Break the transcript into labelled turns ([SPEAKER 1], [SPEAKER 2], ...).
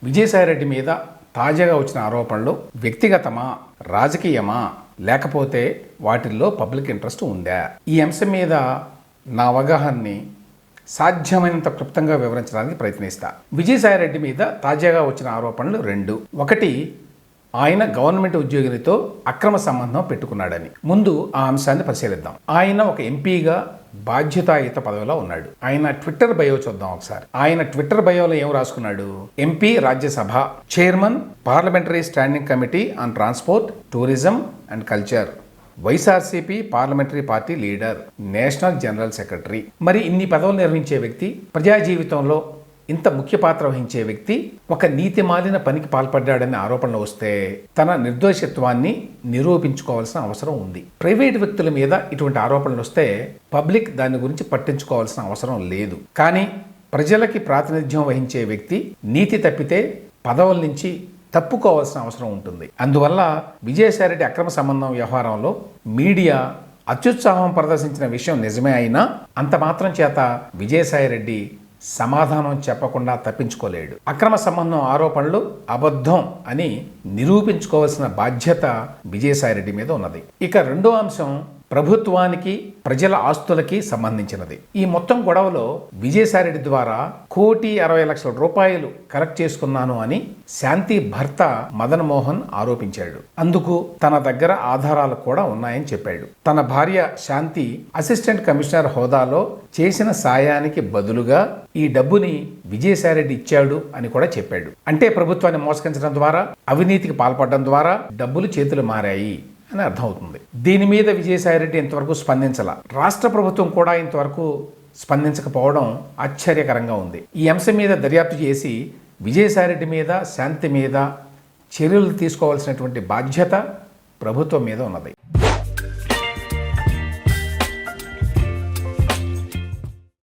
[SPEAKER 1] విజయసాయిరెడ్డి మీద తాజాగా వచ్చిన ఆరోపణలు వ్యక్తిగతమా, రాజకీయమా, లేకపోతే వాటిల్లో పబ్లిక్ ఇంట్రెస్ట్ ఉందా? ఈ అంశం మీద నా అవగాహనని సాధ్యమైనంత క్లుప్తంగా వివరించడానికి ప్రయత్నిస్తా. విజయసాయిరెడ్డి మీద తాజాగా వచ్చిన ఆరోపణలు రెండు. ఒకటి, ఆయన గవర్నమెంట్ ఉద్యోగినితో అక్రమ సంబంధం పెట్టుకున్నాడని. ముందు ఆ అంశాన్ని పరిశీలిద్దాం. ఆయన ఒక ఎంపీగా బాధ్యతాయుత పదవిలో ఉన్నాడు. ఆయన ట్విట్టర్ బయో చూద్దాం ఒకసారి. ఆయన ట్విట్టర్ బయోలో ఏం రాసుకున్నాడు? MP, Rajya Sabha chairman, parliamentary standing committee on transport, tourism and culture, YSRCP parliamentary party leader, national general secretary. మరి ఇన్ని పదవులు నిర్వహించే వ్యక్తి, ప్రజా జీవితంలో ఇంత ముఖ్య పాత్ర వహించే వ్యక్తి ఒక నీతిమాలిన పనికి పాల్పడ్డాడనే ఆరోపణలు వస్తే తన నిర్దోషిత్వాన్ని నిరూపించుకోవాల్సిన అవసరం ఉంది. ప్రైవేట్ వ్యక్తుల మీద ఇటువంటి ఆరోపణలు వస్తే పబ్లిక్ దాని గురించి పట్టించుకోవాల్సిన అవసరం లేదు. కానీ ప్రజలకి ప్రాతినిధ్యం వహించే వ్యక్తి నీతి తప్పితే పదవుల నుంచి తప్పుకోవాల్సిన అవసరం ఉంటుంది. అందువల్ల విజయసాయిరెడ్డి అక్రమ సంబంధం వ్యవహారంలో మీడియా అత్యుత్సాహం ప్రదర్శించిన విషయం నిజమే అయినా అంత మాత్రం చేత విజయసాయిరెడ్డి సమాధానం చెప్పకుండా తప్పించుకోలేడు. అక్రమ సంబంధం ఆరోపణలు అబద్ధం అని నిరూపించుకోవాల్సిన బాధ్యత విజయసాయిరెడ్డి మీద ఉన్నది. ఇక రెండో అంశం ప్రభుత్వానికి, ప్రజల ఆస్తులకి సంబంధించినది. ఈ మొత్తం గొడవలో విజయసాయిరెడ్డి ద్వారా 1,60,00,000 కలెక్ట్ చేసుకున్నాను అని శాంతి భర్త మదన్ మోహన్ ఆరోపించాడు. అందుకు తన దగ్గర ఆధారాలు కూడా ఉన్నాయని చెప్పాడు. తన భార్య శాంతి అసిస్టెంట్ కమిషనర్ హోదాలో చేసిన సాయానికి బదులుగా ఈ డబ్బుని విజయసాయిరెడ్డి ఇచ్చాడు అని కూడా చెప్పాడు. అంటే ప్రభుత్వాన్ని మోసగించడం ద్వారా, అవినీతికి పాల్పడడం ద్వారా డబ్బులు చేతులు మారాయి అని అర్థమవుతుంది. దీని మీద విజయసాయిరెడ్డి ఇంతవరకు స్పందించాల. రాష్ట్ర ప్రభుత్వం కూడా ఇంతవరకు స్పందించకపోవడం ఆశ్చర్యకరంగా ఉంది. ఈ అంశం మీద దర్యాప్తు చేసి విజయసాయిరెడ్డి మీద, శాంతి మీద చర్యలు తీసుకోవాల్సినటువంటి బాధ్యత ప్రభుత్వం మీద ఉన్నది.